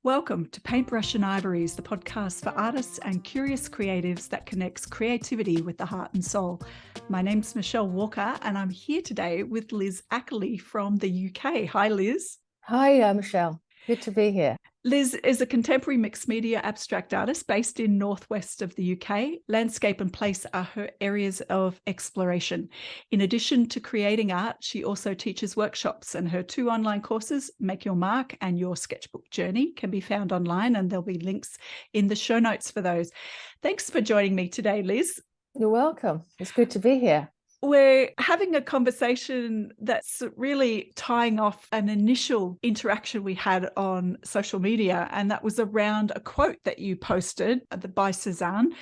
Welcome to Paintbrush and Ivories, the podcast for artists and curious creatives that connects creativity with the heart and soul. My name's Michelle Walker, and I'm here today with Liz Ackerley from the UK. Hi, Liz. Hi, Michelle. Good to be here. Liz is a contemporary mixed media abstract artist based in northwest of the UK. Landscape and place are her areas of exploration. In addition to creating art, she also teaches workshops, and her two online courses, Make Your Mark and Your Sketchbook Journey, can be found online, and there'll be links in the show notes for those. Thanks for joining me today, Liz. You're welcome. It's good to be here. We're having a conversation that's really tying off an initial interaction we had on social media, and that was around a quote that you posted by Cezanne.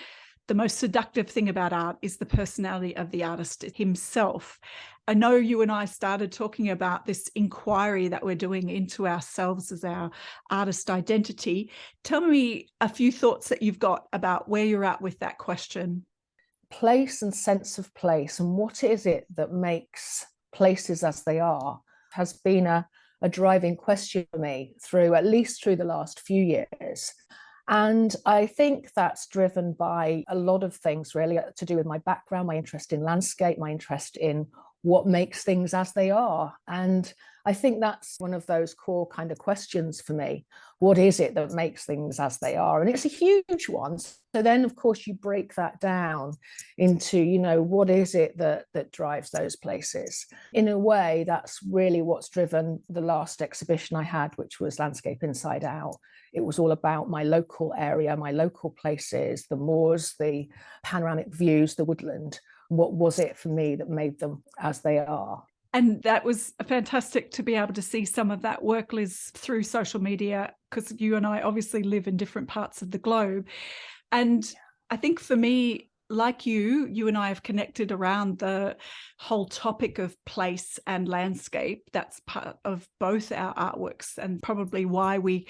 The most seductive thing about art is the personality of the artist himself. I know you and I started talking about this inquiry that we're doing into ourselves as our artist identity. Tell me a few thoughts that you've got about where you're at with that question. Place and sense of place, and what is it that makes places as they are, has been a driving question for me at least through the last few years. And I think that's driven by a lot of things really to do with my background, my interest in landscape, my interest in what makes things as they are. And I think that's one of those core kind of questions for me. What is it that makes things as they are? And it's a huge one. So then, of course, you break that down into, what is it that drives those places? In a way, that's really what's driven the last exhibition I had, which was Landscape Inside Out. It was all about my local area, my local places, the moors, the panoramic views, the woodland. What was it for me that made them as they are? And that was fantastic to be able to see some of that work, Liz, through social media, because you and I obviously live in different parts of the globe. And I think for me, like you and I have connected around the whole topic of place and landscape. That's part of both our artworks, and probably why we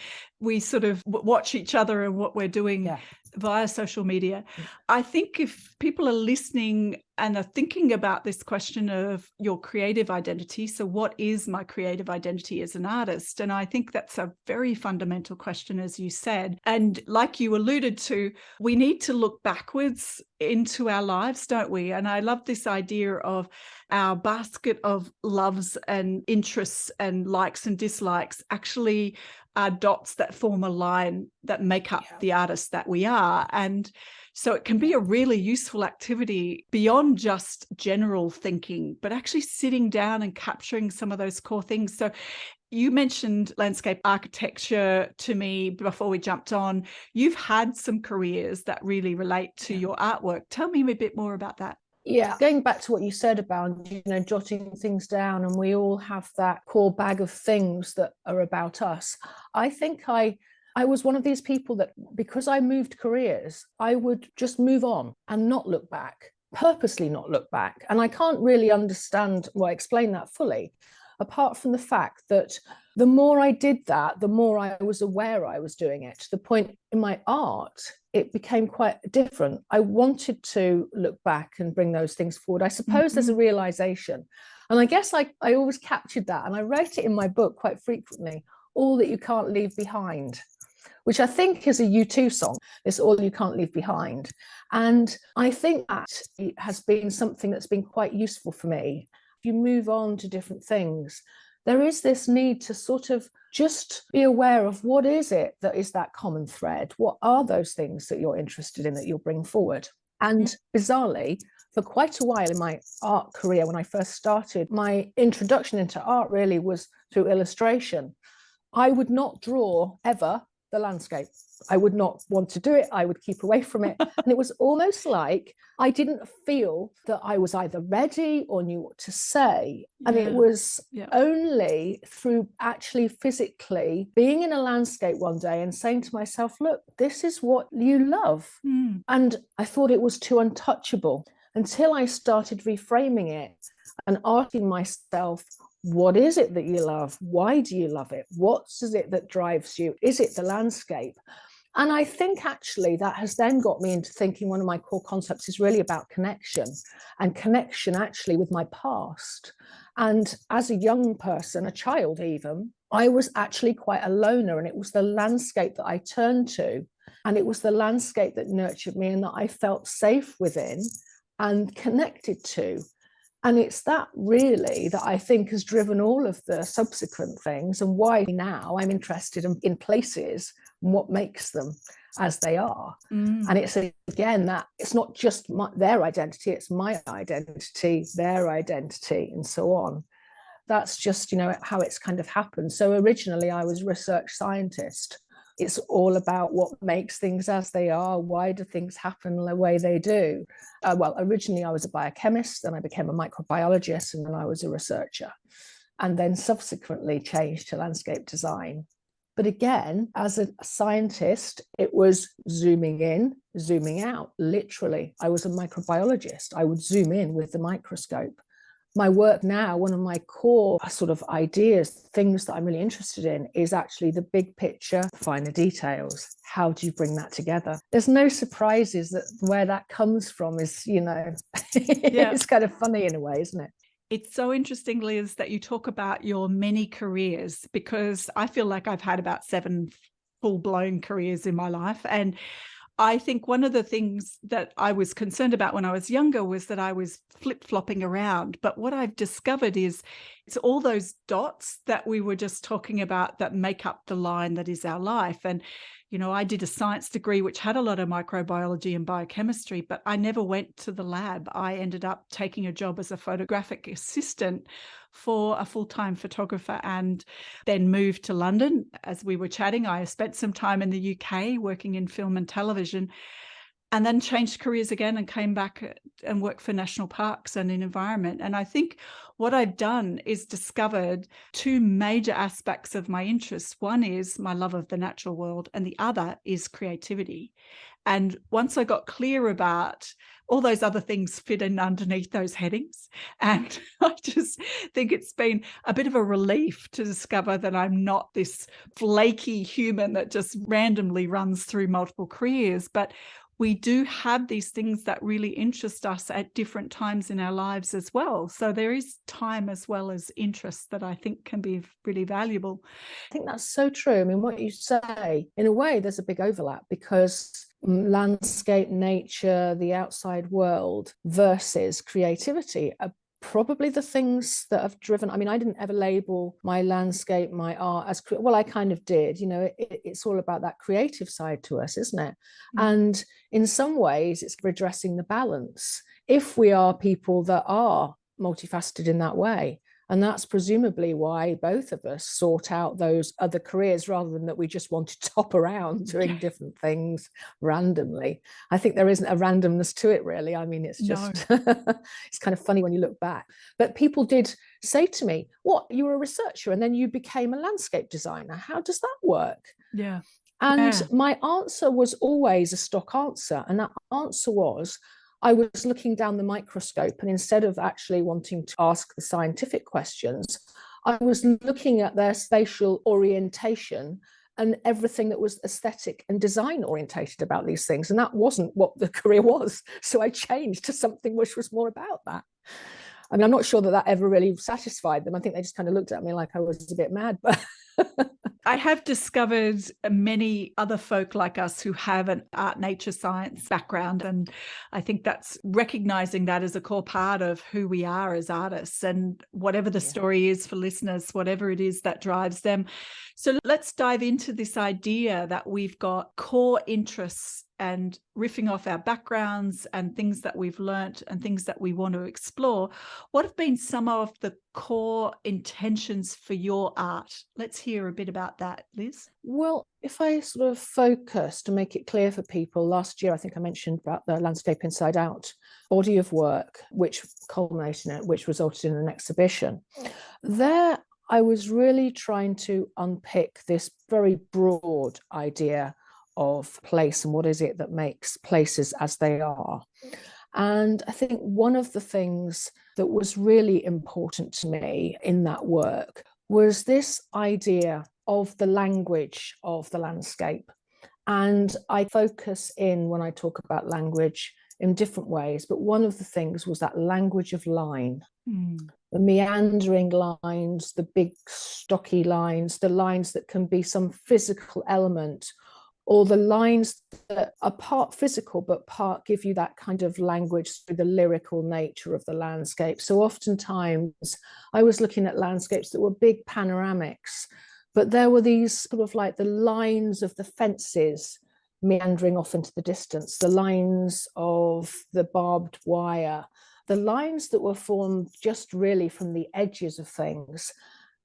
sort of watch each other and what we're doing via social media. I think if people are listening and are thinking about this question of your creative identity, so what is my creative identity as an artist? And I think that's a very fundamental question, as you said. And like you alluded to, we need to look backwards into our lives, don't we? And I love this idea of our basket of loves and interests and likes and dislikes actually are dots that form a line that make up the artist that we are. And so it can be a really useful activity beyond just general thinking, but actually sitting down and capturing some of those core things. So you mentioned landscape architecture to me before we jumped on. You've had some careers that really relate to your artwork. Tell me a bit more about that. Yeah, going back to what you said about, jotting things down, and we all have that core bag of things that are about us. I think I was one of these people that, because I moved careers, I would just move on and not look back, purposely not look back. And I can't really explain that fully, apart from the fact that the more I did that, the more I was aware I was doing it, to the point in my art, it became quite different. I wanted to look back and bring those things forward. I suppose there's a realization. And I guess I always captured that. And I wrote it in my book quite frequently, All That You Can't Leave Behind, which I think is a U2 song, this All You Can't Leave Behind. And I think that has been something that's been quite useful for me. If you move on to different things, there is this need to sort of just be aware of what is it that is that common thread? What are those things that you're interested in that you'll bring forward? And bizarrely, for quite a while in my art career, when I first started, my introduction into art really was through illustration. I would not draw ever the landscape. I would not want to do it. I would keep away from it. And it was almost like I didn't feel that I was either ready or knew what to say. And it was only through actually physically being in a landscape one day and saying to myself, look, this is what you love. And I thought it was too untouchable until I started reframing it and asking myself, what is it that you love? Why do you love it? What is it that drives you? Is it the landscape? And I think actually that has then got me into thinking one of my core concepts is really about connection, and connection actually with my past. And as a young person, a child even, I was actually quite a loner, and it was the landscape that I turned to, and it was the landscape that nurtured me and that I felt safe within and connected to. And it's that really that I think has driven all of the subsequent things, and why now I'm interested in places and what makes them as they are. And it's again that it's not just their identity, it's my identity, their identity, and so on. That's just, how it's kind of happened. So originally I was a research scientist. It's all about what makes things as they are. Why do things happen the way they do? Well, originally I was a biochemist, then I became a microbiologist, and then I was a researcher, and then subsequently changed to landscape design. But again, as a scientist, it was zooming in, zooming out. Literally, I was a microbiologist. I would zoom in with the microscope. My work now, one of my core sort of ideas, things that I'm really interested in, is actually the big picture, finer details. How do you bring that together? There's no surprises that where that comes from is, it's kind of funny in a way, isn't it? It's so interesting, Liz, that you talk about your many careers, because I feel like I've had about 7 full-blown careers in my life. And I think one of the things that I was concerned about when I was younger was that I was flip-flopping around. But what I've discovered is it's all those dots that we were just talking about that make up the line that is our life. And, I did a science degree which had a lot of microbiology and biochemistry, but I never went to the lab. I ended up taking a job as a photographic assistant for a full-time photographer, and then moved to London. As we were chatting, I spent some time in the UK working in film and television, and then changed careers again and came back and worked for national parks and in environment. And I think what I've done is discovered 2 major aspects of my interests. One is my love of the natural world, and the other is creativity. And once I got clear about all those other things fit in underneath those headings, and I just think it's been a bit of a relief to discover that I'm not this flaky human that just randomly runs through multiple careers, but we do have these things that really interest us at different times in our lives as well. So there is time as well as interest that I think can be really valuable. I think that's so true. I mean, what you say, in a way, there's a big overlap, because landscape, nature, the outside world versus creativity are probably the things that have driven. I mean, I didn't ever label my landscape, my art as, well, I kind of did. It's all about that creative side to us, isn't it? And in some ways, it's redressing the balance if we are people that are multifaceted in that way. And that's presumably why both of us sought out those other careers, rather than that we just wanted to hop around doing different things randomly. I think there isn't a randomness to it, really. I mean, it's just, it's kind of funny when you look back. But people did say to me, what, you were a researcher and then you became a landscape designer. How does that work? Yeah. And my answer was always a stock answer. And that answer was, I was looking down the microscope, and instead of actually wanting to ask the scientific questions, I was looking at their spatial orientation and everything that was aesthetic and design orientated about these things. And that wasn't what the career was. So I changed to something which was more about that. I mean, I'm not sure that ever really satisfied them. I think they just kind of looked at me like I was a bit mad, but I have discovered many other folk like us who have an art, nature, science background. And I think that's recognizing that as a core part of who we are as artists, and whatever the story is for listeners, whatever it is that drives them. So let's dive into this idea that we've got core interests, and riffing off our backgrounds and things that we've learnt and things that we want to explore. What have been some of the core intentions for your art? Let's hear a bit about that, Liz. Well, if I sort of focus to make it clear for people, last year I think I mentioned about the Landscape Inside Out body of work, which culminated in it, which resulted in an exhibition. There I was really trying to unpick this very broad idea of place and what is it that makes places as they are. And I think one of the things that was really important to me in that work was this idea of the language of the landscape. And I focus in, when I talk about language, in different ways, but one of the things was that language of line. the meandering lines, the big stocky lines, the lines that can be some physical element, or the lines that are part physical but part give you that kind of language through the lyrical nature of the landscape. So oftentimes I was looking at landscapes that were big panoramics, but there were these sort of like the lines of the fences meandering off into the distance, the lines of the barbed wire, the lines that were formed just really from the edges of things.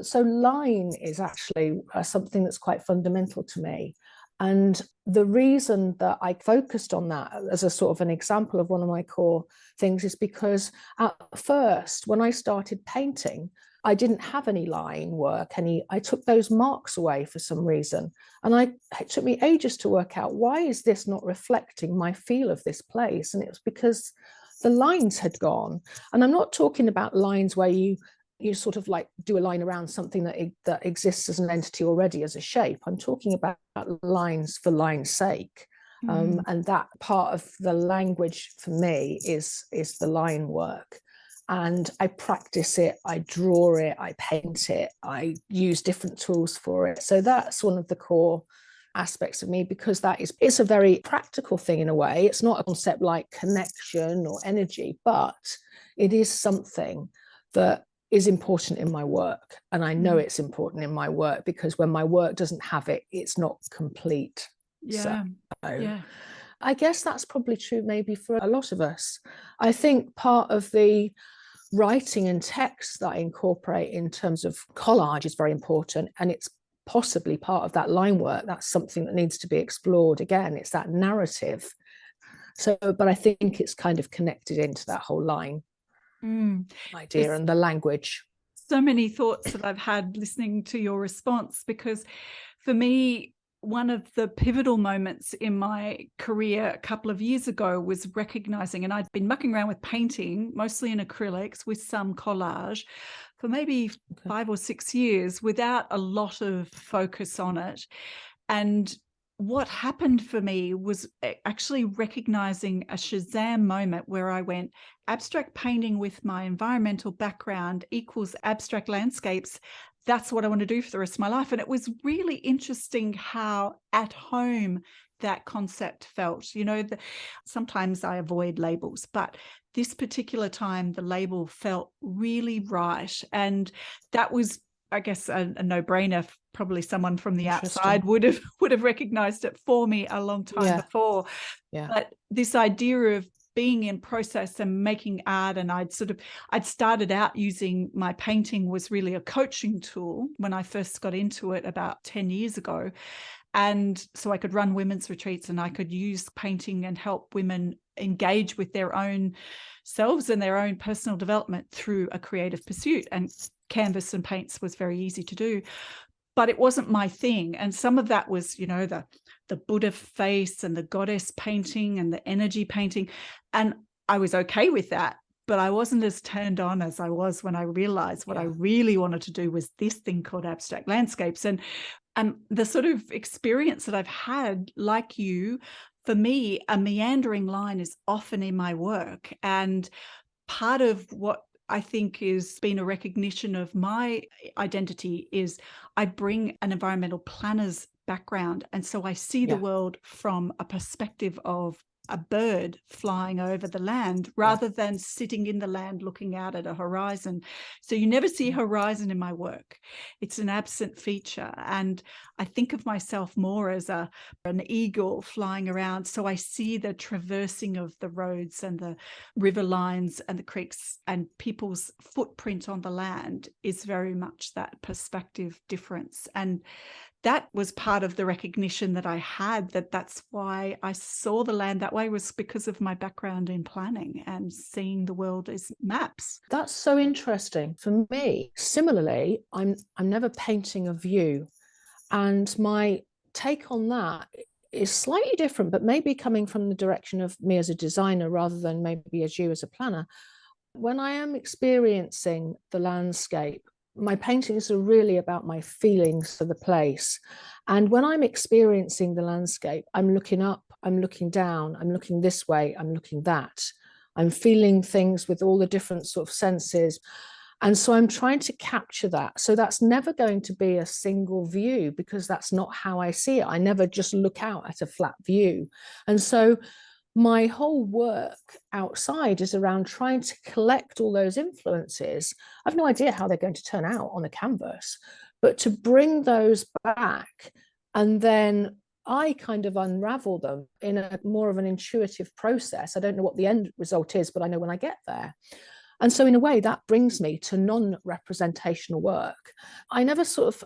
So line is actually something that's quite fundamental to me. And the reason that I focused on that as a sort of an example of one of my core things is because at first, when I started painting, I didn't have any line work, I took those marks away for some reason. And it took me ages to work out, why is this not reflecting my feel of this place? And it was because the lines had gone. And I'm not talking about lines where you sort of like do a line around something that exists as an entity already as a shape. I'm talking about lines for line's sake. And that part of the language for me is the line work. And I practice it, I draw it, I paint it, I use different tools for it. So that's one of the core aspects of me, because it's a very practical thing in a way. It's not a concept like connection or energy, but it is something that is important in my work. And I know it's important in my work, because when my work doesn't have it, it's not complete. Yeah. So, yeah. I guess that's probably true maybe for a lot of us. I think part of the writing and text that I incorporate in terms of collage is very important, and it's possibly part of that line work. That's something that needs to be explored again. It's that narrative. So, but I think it's kind of connected into that whole line idea. There's and the language. So many thoughts that I've had listening to your response, because for me, one of the pivotal moments in my career a couple of years ago was recognizing, and I'd been mucking around with painting, mostly in acrylics with some collage, for maybe 5 or 6 years without a lot of focus on it. And what happened for me was actually recognizing a Cezanne moment where I went, abstract painting with my environmental background equals abstract landscapes. That's what I want to do for the rest of my life. And it was really interesting how at home that concept felt. You know, sometimes I avoid labels, but this particular time the label felt really right. And that was, I guess, a no-brainer. Probably someone from the outside would have recognized it for me a long time before. But this idea of being in process and making art, and I'd started out using my painting was really a coaching tool when I first got into it about 10 years ago. And so I could run women's retreats, and I could use painting and help women engage with their own selves and their own personal development through a creative pursuit. And canvas and paints was very easy to do, but it wasn't my thing. And some of that was, you know, the Buddha face and the goddess painting and the energy painting. And I was okay with that, but I wasn't as turned on as I was when I realized what I really wanted to do was this thing called abstract landscapes. And the sort of experience that I've had, like you, for me, a meandering line is often in my work. And part of what I think is been a recognition of my identity is I bring an environmental planner's background. And so I see the world from a perspective of a bird flying over the land rather than sitting in the land looking out at a horizon. So you never see horizon in my work. It's an absent feature. And I think of myself more as an eagle flying around. So I see the traversing of the roads and the river lines and the creeks, and people's footprint on the land is very much that perspective difference. And that was part of the recognition that I had, that's why I saw the land that way, was because of my background in planning and seeing the world as maps. That's so interesting. For me, similarly, I'm never painting a view. And my take on that is slightly different, but maybe coming from the direction of me as a designer rather than maybe as you as a planner. When I am experiencing the landscape, my paintings are really about my feelings for the place. And when I'm experiencing the landscape, I'm looking up, I'm looking down, I'm looking this way, I'm looking that. I'm feeling things with all the different sort of senses. And so I'm trying to capture that. So that's never going to be a single view, because that's not how I see it. I never just look out at a flat view. And so my whole work outside is around trying to collect all those influences. I've no idea how they're going to turn out on a canvas, but to bring those back, and then I kind of unravel them in a more of an intuitive process. I don't know what the end result is, but I know when I get there. And so in a way that brings me to non-representational work. I never sort of,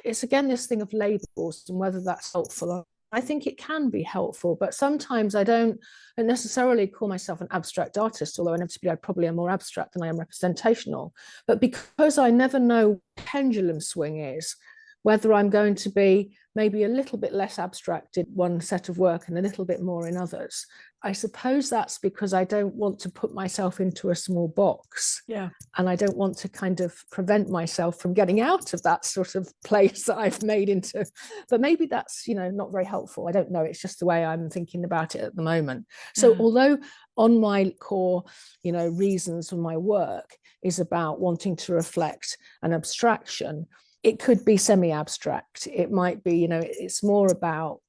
it's again this thing of labels and whether that's helpful. I think it can be helpful, but sometimes I don't necessarily call myself an abstract artist, although inevitably I probably am more abstract than I am representational. But because I never know what pendulum swing is, whether I'm going to be maybe a little bit less abstract in one set of work and a little bit more in others. I suppose that's because I don't want to put myself into a small box. Yeah. And I don't want to kind of prevent myself from getting out of that sort of place that I've made into. But maybe that's, not very helpful. I don't know. It's just the way I'm thinking about it at the moment. So although on my core, reasons for my work is about wanting to reflect an abstraction, it could be semi-abstract. It might be, it's more about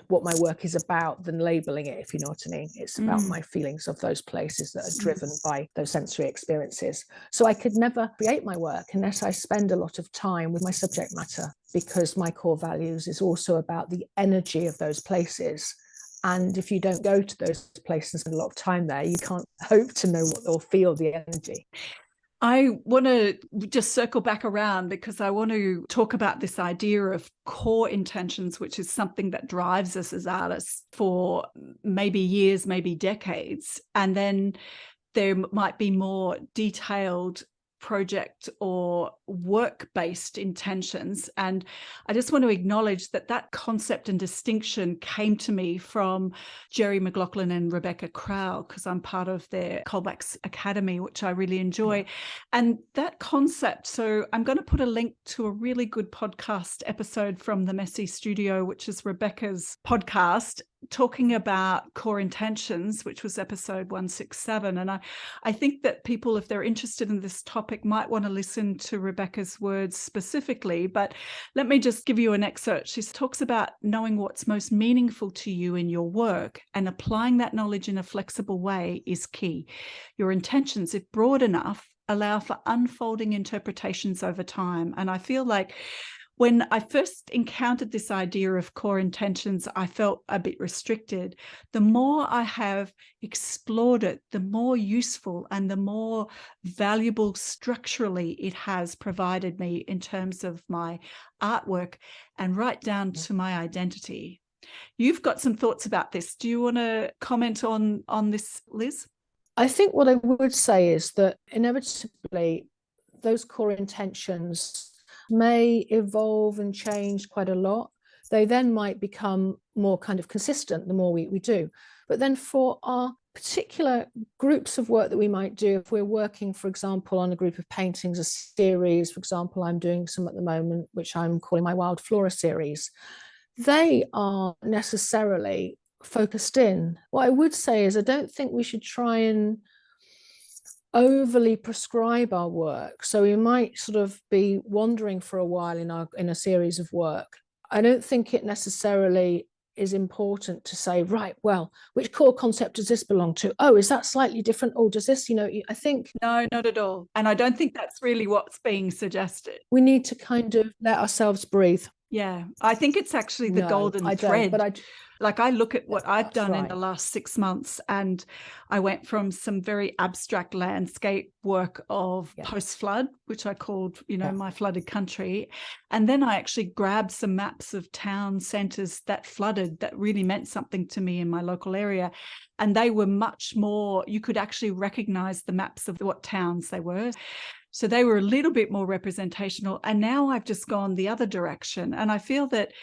what my work is about than labeling it, if you know what I mean. It's about my feelings of those places that are driven by those sensory experiences. So I could never create my work unless I spend a lot of time with my subject matter, because my core values is also about the energy of those places. And if you don't go to those places and spend a lot of time there, you can't hope to know what or feel the energy. I want to just circle back around, because I want to talk about this idea of core intentions, which is something that drives us as artists for maybe years, maybe decades. And then there might be more detailed project or work-based intentions. And I just want to acknowledge that concept and distinction came to me from Jerry McLaughlin and Rebecca Crowell, because I'm part of their Colbacks Academy, which I really enjoy. And that concept, so I'm going to put a link to a really good podcast episode from the Messy Studio, which is Rebecca's podcast, talking about core intentions, which was episode 167. And I think that people, if they're interested in this topic, might want to listen to Rebecca's words specifically. But let me just give you an excerpt. She talks about knowing what's most meaningful to you in your work, and applying that knowledge in a flexible way is key. Your intentions, if broad enough, allow for unfolding interpretations over time. And I feel like when I first encountered this idea of core intentions, I felt a bit restricted. The more I have explored it, the more useful and the more valuable structurally it has provided me in terms of my artwork and right down to my identity. You've got some thoughts about this. Do you want to comment on this, Liz? I think what I would say is that inevitably those core intentions may evolve and change quite a lot. They then might become more kind of consistent the more we do. But then for our particular groups of work that we might do, if we're working, for example, on a group of paintings, a series, for example, I'm doing some at the moment, which I'm calling my Wild Flora series, they are necessarily focused in. What I would say is I don't think we should try and overly prescribe our work. So we might sort of be wandering for a while in a series of work. I don't think it necessarily is important to say, right, well, which core concept does this belong to? Oh, is that slightly different? Oh, does this, I think. No, not at all. And I don't think that's really what's being suggested. We need to kind of let ourselves breathe. Yeah, I think it's actually the golden thread. I look at what I've done in the last 6 months, and I went from some very abstract landscape work of post-flood, which I called, my flooded country. And then I actually grabbed some maps of town centres that flooded, that really meant something to me in my local area. And they were much more, you could actually recognise the maps of what towns they were. So they were a little bit more representational. And now I've just gone the other direction. And I feel that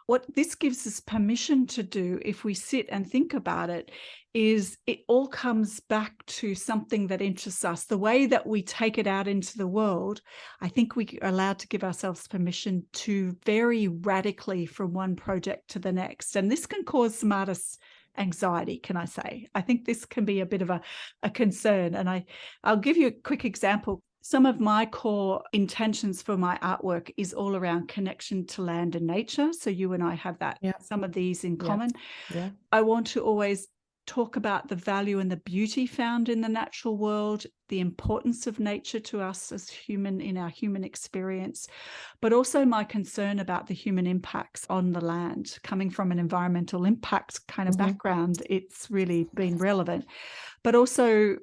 what this gives us permission to do, if we sit and think about it, is it all comes back to something that interests us. The way that we take it out into the world, I think we are allowed to give ourselves permission to vary radically from one project to the next. And this can cause some artists anxiety, can I say? I think this can be a bit of a concern. And I'll give you a quick example. Some of my core intentions for my artwork is all around connection to land and nature. So you and I have that, some of these in common. Yeah. I want to always talk about the value and the beauty found in the natural world, the importance of nature to us as human in our human experience, but also my concern about the human impacts on the land. Coming from an environmental impact kind of background, it's really been relevant. But also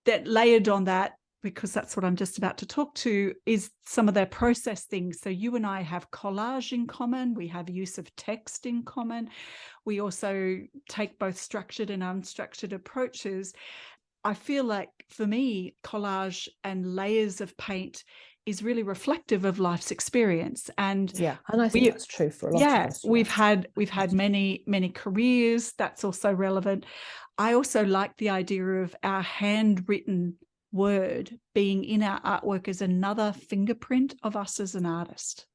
that layered on that, because that's what I'm just about to talk to, is some of their process things. So you and I have collage in common. We have use of text in common. We also take both structured and unstructured approaches. I feel like for me, collage and layers of paint is really reflective of life's experience. And and I think that's true for a lot of us. We've had many careers. That's also relevant. I also like the idea of our handwritten word being in our artwork as another fingerprint of us as an artist.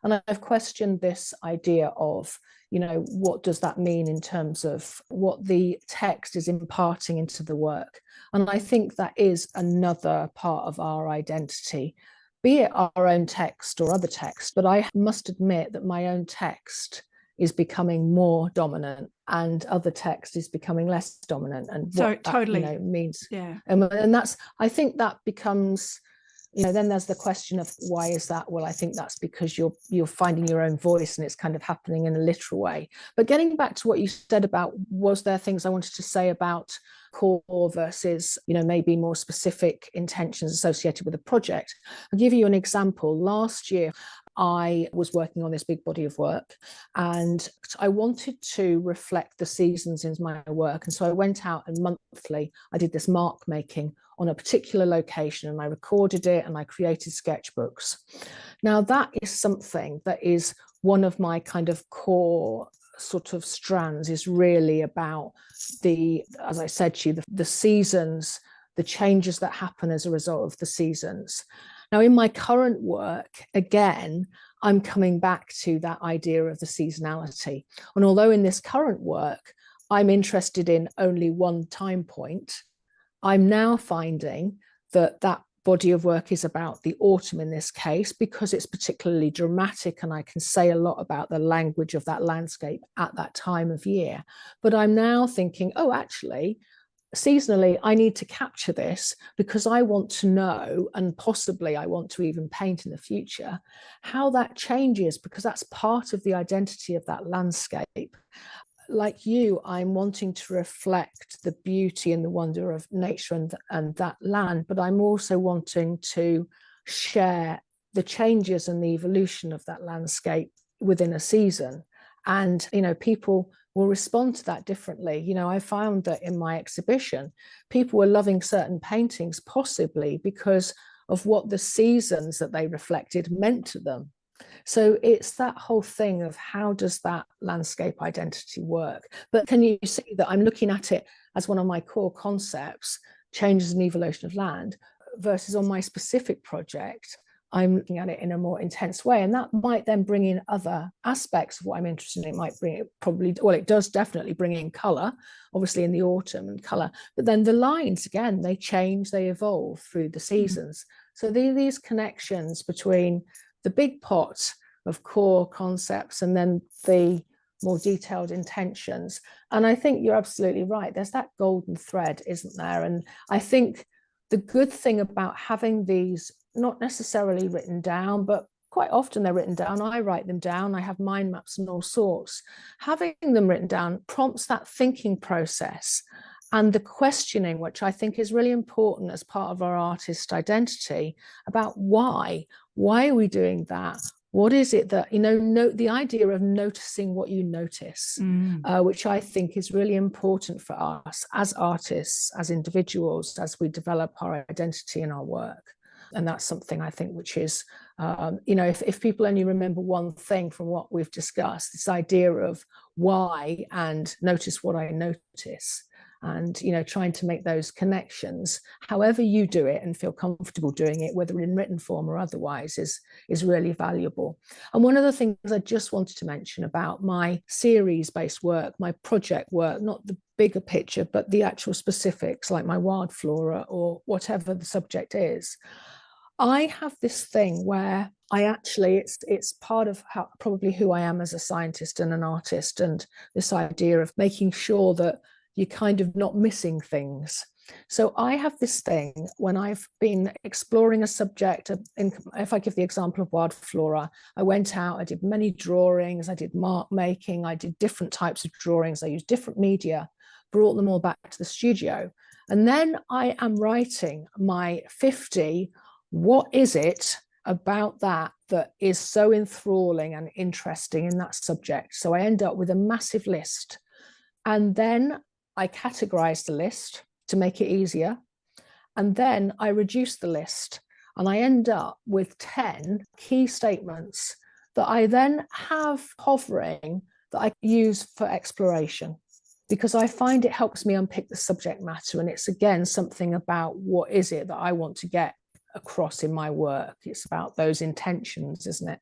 And I've questioned this idea of, what does that mean in terms of what the text is imparting into the work? And I think that is another part of our identity, be it our own text or other text. But I must admit that my own text is becoming more dominant and other text is becoming less dominant, and what that means. And that's, I think that becomes, then there's the question of why is that? Well, I think that's because you're finding your own voice and it's kind of happening in a literal way. But getting back to what you said about, was there things I wanted to say about core versus, maybe more specific intentions associated with a project? I'll give you an example. Last year, I was working on this big body of work and I wanted to reflect the seasons in my work. And so I went out and monthly, I did this mark making on a particular location and I recorded it and I created sketchbooks. Now that is something that is one of my kind of core sort of strands, is really about as I said to you, the seasons, the changes that happen as a result of the seasons. Now, in my current work, again, I'm coming back to that idea of the seasonality. And although in this current work, I'm interested in only one time point, I'm now finding that body of work is about the autumn in this case, because it's particularly dramatic and I can say a lot about the language of that landscape at that time of year. But I'm now thinking, oh, actually, seasonally, I need to capture this because I want to know, and possibly I want to even paint in the future, how that changes, because that's part of the identity of that landscape. Like you, I'm wanting to reflect the beauty and the wonder of nature and that land, but I'm also wanting to share the changes and the evolution of that landscape within a season. And, people will respond to that differently. I found that in my exhibition, people were loving certain paintings, possibly because of what the seasons that they reflected meant to them. So it's that whole thing of how does that landscape identity work? But can you see that I'm looking at it as one of my core concepts, changes and evolution of land, versus on my specific project, I'm looking at it in a more intense way. And that might then bring in other aspects of what I'm interested in. It might bring it does definitely bring in colour, obviously in the autumn and colour, but then the lines, again, they change, they evolve through the seasons. So these connections between the big pot of core concepts and then the more detailed intentions. And I think you're absolutely right. There's that golden thread, isn't there? And I think the good thing about having these not necessarily written down, but quite often they're written down. I write them down. I have mind maps and all sorts. Having them written down prompts that thinking process and the questioning, which I think is really important as part of our artist identity, about why are we doing that? What is it that, the idea of noticing what you notice, which I think is really important for us as artists, as individuals, as we develop our identity in our work. And that's something I think which is, if people only remember one thing from what we've discussed, this idea of why and notice what I notice, and trying to make those connections, however you do it and feel comfortable doing it, whether in written form or otherwise, is really valuable. And one of the things I just wanted to mention about my series-based work, my project work, not the bigger picture, but the actual specifics, like my wild flora or whatever the subject is, I have this thing where I actually, it's part of how, probably who I am as a scientist and an artist, and this idea of making sure that you're kind of not missing things. So I have this thing when I've been exploring a subject, if I give the example of wild flora, I went out, I did many drawings, I did mark making, I did different types of drawings, I used different media, brought them all back to the studio. And then I am writing my 50, what is it about that is so enthralling and interesting in that subject? So I end up with a massive list. And then I categorize the list to make it easier. And then I reduce the list and I end up with 10 key statements that I then have hovering that I use for exploration, because I find it helps me unpick the subject matter. And it's, again, something about what is it that I want to get across in my work. It's about those intentions, isn't it?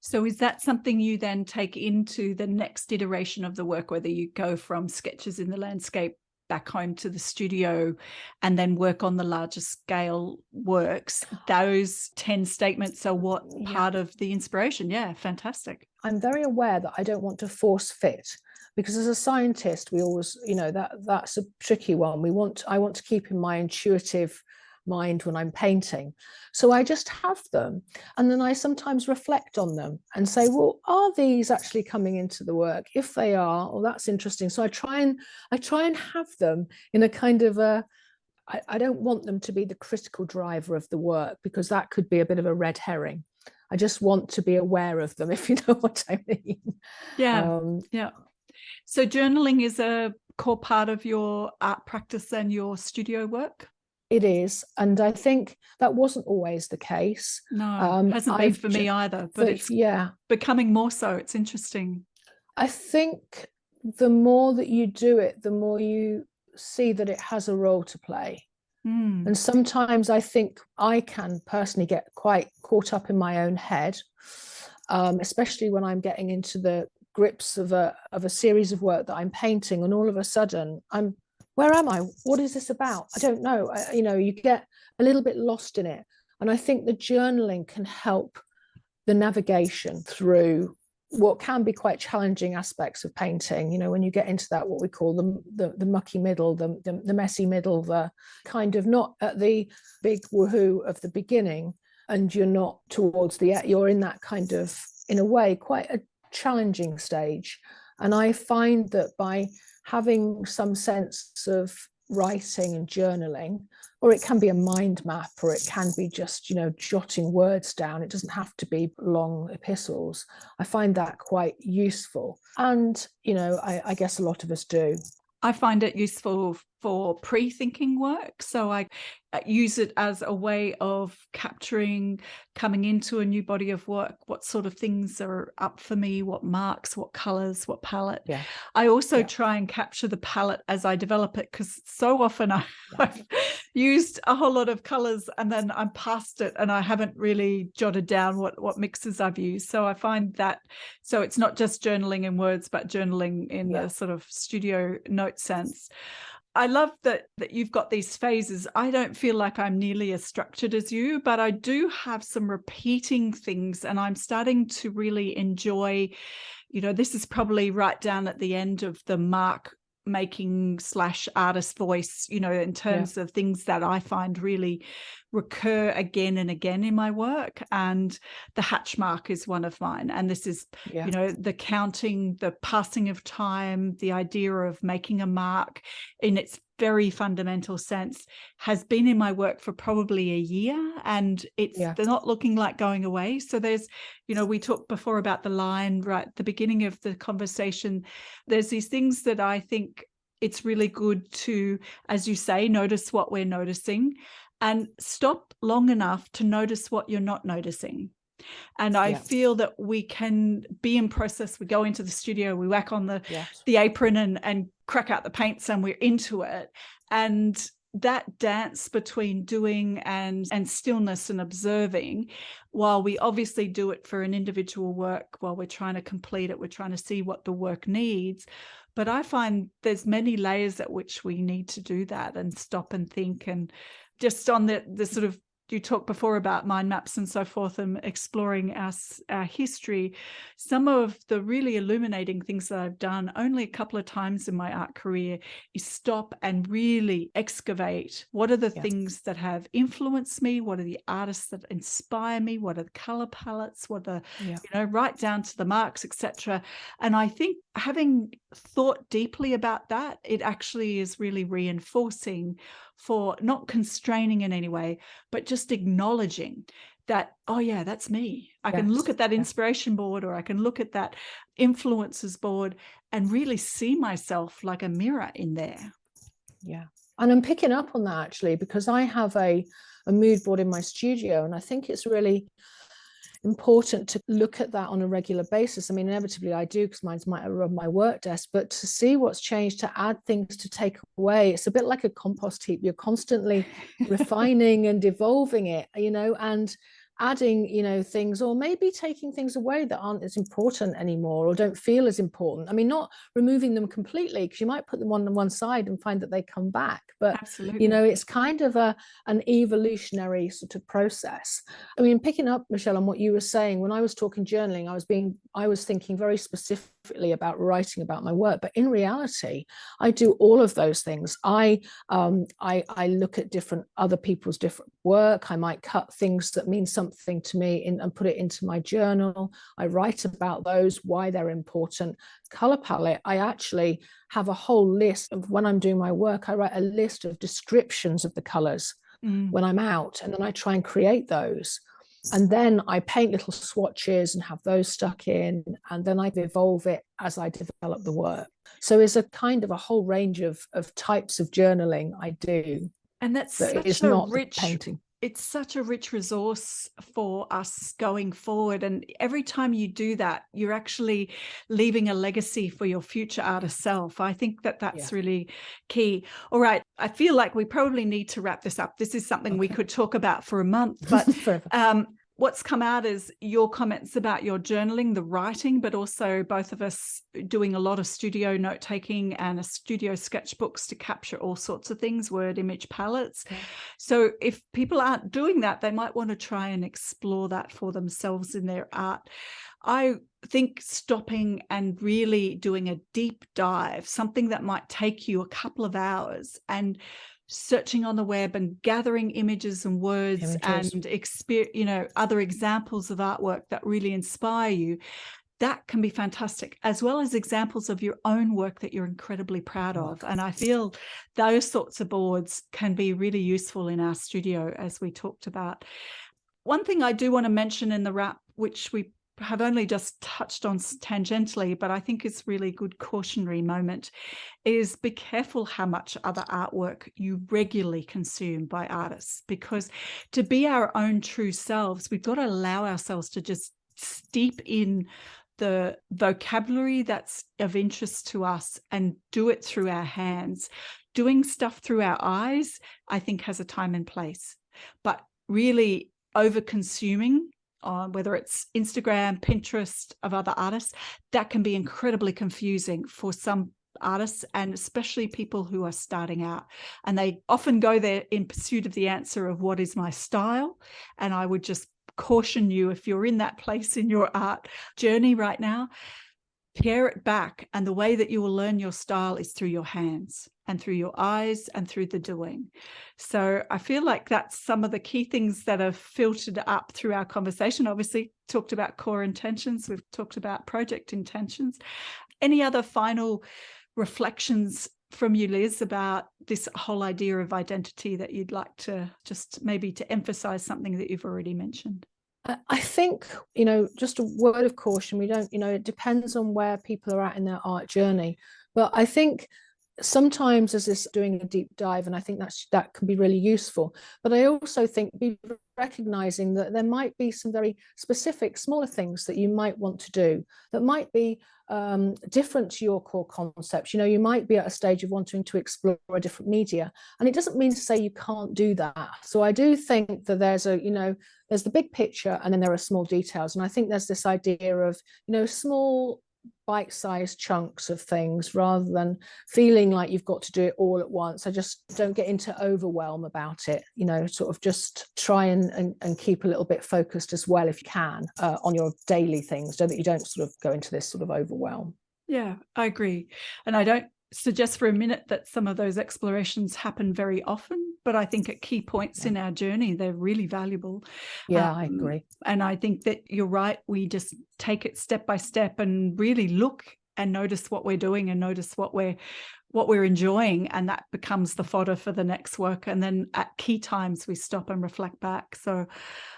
So is that something you then take into the next iteration of the work, whether you go from sketches in the landscape back home to the studio and then work on the larger scale works? Those 10 statements are what part of the inspiration? Yeah, fantastic. I'm very aware that I don't want to force fit, because as a scientist, we always, that's a tricky one. I want to keep in my intuitive mind when I'm painting. So I just have them. And then I sometimes reflect on them and say, well, are these actually coming into the work? If they are, well, that's interesting. So I try and have them in a kind of I don't want them to be the critical driver of the work, because that could be a bit of a red herring. I just want to be aware of them, if you know what I mean. Yeah. Yeah. So journaling is a core part of your art practice and your studio work? It is. And I think that wasn't always the case. No, hasn't been for me either, but it's becoming more so. It's interesting. I think the more that you do it, the more you see that it has a role to play. And sometimes I think I can personally get quite caught up in my own head, especially when I'm getting into the grips of a series of work that I'm painting, and all of a sudden where am I? What is this about? I don't know. You get a little bit lost in it. And I think the journaling can help the navigation through what can be quite challenging aspects of painting. When you get into that, what we call the mucky middle, the messy middle, the kind of not at the big woohoo of the beginning, and you're not towards you're in that kind of, in a way, quite a challenging stage. And I find that by having some sense of writing and journaling, or it can be a mind map, or it can be just, jotting words down. It doesn't have to be long epistles. I find that quite useful. And, I guess a lot of us do. I find it useful for pre-thinking work. So I use it as a way of capturing, coming into a new body of work, what sort of things are up for me, what marks, what colors, what palette. Yeah. I also try and capture the palette as I develop it, because so often I've used a whole lot of colors and then I'm past it and I haven't really jotted down what mixes I've used. So I find that, so it's not just journaling in words, but journaling in the sort of studio note sense. I love that you've got these phases. I don't feel like I'm nearly as structured as you, but I do have some repeating things, and I'm starting to really enjoy, this is probably right down at the end of the mark making / artist voice, in terms of things that I find really recur again and again in my work. And the hatch mark is one of mine. And this is, the counting, the passing of time, the idea of making a mark in its very fundamental sense has been in my work for probably a year, and they're not looking like going away. So there's, we talked before about the line right at the beginning of the conversation. There's these things that I think it's really good to, as you say, notice what we're noticing and stop long enough to notice what you're not noticing. And I feel that we can be in process. We go into the studio, we whack on the apron and crack out the paints, and we're into it. And that dance between doing and stillness and observing, while we obviously do it for an individual work, while we're trying to complete it, we're trying to see what the work needs. But I find there's many layers at which we need to do that and stop and think, and just on the sort of you talked before about mind maps and so forth and exploring our history. Some of the really illuminating things that I've done only a couple of times in my art career is stop and really excavate. What are the things that have influenced me? What are the artists that inspire me? What are the color palettes? What are the, right down to the marks, etc. And I think having thought deeply about that, it actually is really reinforcing for not constraining in any way, but just acknowledging that, oh yeah, that's me. I can look at that inspiration board, or I can look at that influences board and really see myself like a mirror in there. Yeah. And I'm picking up on that actually, because I have a mood board in my studio, and I think it's really important to look at that on a regular basis. I mean, inevitably I do, because mine's on my work desk, but to see what's changed, to add things, to take away, it's a bit like a compost heap. You're constantly refining and evolving it, and adding, things, or maybe taking things away that aren't as important anymore or don't feel as important. I mean, not removing them completely, because you might put them on one side and find that they come back. But, absolutely, it's kind of an evolutionary sort of process. I mean, picking up, Michelle, on what you were saying, when I was talking journaling, I was thinking very specifically about writing about my work. But in reality, I do all of those things. I look at other people's different work. I might cut things that mean something to me and put it into my journal. I write about those, why they're important. Color palette, I actually have a whole list of, when I'm doing my work, I write a list of descriptions of the colors when I'm out, and then I try and create those. And then I paint little swatches and have those stuck in, and then I evolve it as I develop the work. So it's a kind of a whole range of types of journaling I do. And that's such a rich painting. It's such a rich resource for us going forward. And every time you do that, you're actually leaving a legacy for your future artist self. I think that that's really key. All right. I feel like we probably need to wrap this up. This is something we could talk about for a month, but what's come out is your comments about your journaling, the writing, but also both of us doing a lot of studio note-taking and a studio sketchbooks to capture all sorts of things, word, image palettes. Okay. So if people aren't doing that, they might want to try and explore that for themselves in their art. I think stopping and really doing a deep dive, something that might take you a couple of hours, and searching on the web and gathering images and words and other examples of artwork that really inspire you, that can be fantastic, as well as examples of your own work that you're incredibly proud of. And I feel those sorts of boards can be really useful in our studio, as we talked about. One thing I do want to mention in the wrap, which we have only just touched on tangentially, but I think it's really good cautionary moment, is be careful how much other artwork you regularly consume by artists, because to be our own true selves, we've got to allow ourselves to just steep in the vocabulary that's of interest to us and do it through our hands. Doing stuff through our eyes, I think, has a time and place, but really over-consuming, whether it's Instagram, Pinterest of other artists, that can be incredibly confusing for some artists, and especially people who are starting out. And they often go there in pursuit of the answer of what is my style. And I would just caution you, if you're in that place in your art journey right now, pare it back. And the way that you will learn your style is through your hands and through your eyes and through the doing. So I feel like that's some of the key things that have filtered up through our conversation. Obviously, talked about core intentions. We've talked about project intentions. Any other final reflections from you, Liz, about this whole idea of identity that you'd like to just maybe to emphasize something that you've already mentioned? I think, just a word of caution. We don't, it depends on where people are at in their art journey. But I think sometimes as this doing a deep dive, and I think that can be really useful. But I also think be recognizing that there might be some very specific smaller things that you might want to do that might be different to your core concepts. You might be at a stage of wanting to explore a different media, and it doesn't mean to say you can't do that. So I do think that there's there's the big picture, and then there are small details. And I think there's this idea of, small bite-sized chunks of things rather than feeling like you've got to do it all at once. I just don't get into overwhelm about it, sort of just try and keep a little bit focused as well if you can on your daily things, so that you don't sort of go into this sort of overwhelm. Yeah, I agree. And I don't suggest for a minute that some of those explorations happen very often, but I think at key points in our journey, they're really valuable. Yeah, I agree. And I think that you're right. We just take it step by step and really look and notice what we're doing and notice what we're enjoying, and that becomes the fodder for the next work. And then at key times we stop and reflect back. So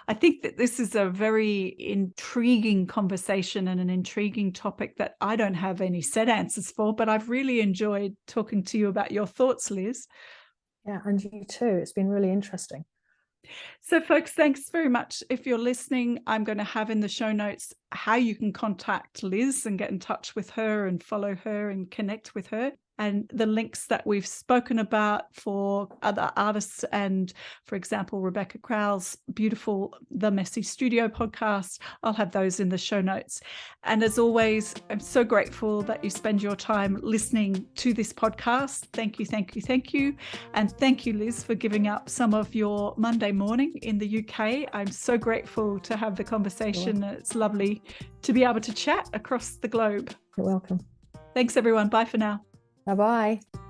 I think that this is a very intriguing conversation and an intriguing topic that I don't have any set answers for, but I've really enjoyed talking to you about your thoughts, Liz. Yeah, and you too. It's been really interesting. So folks, thanks very much. If you're listening, I'm going to have in the show notes how you can contact Liz and get in touch with her and follow her and connect with her, and the links that we've spoken about for other artists, and for example, Rebecca Crowell's beautiful The Messy Studio podcast. I'll have those in the show notes. And as always, I'm so grateful that you spend your time listening to this podcast. Thank you, thank you, thank you. And thank you, Liz, for giving up some of your Monday morning in the UK. I'm so grateful to have the conversation. It's lovely to be able to chat across the globe. You're welcome. Thanks, everyone. Bye for now. Bye-bye.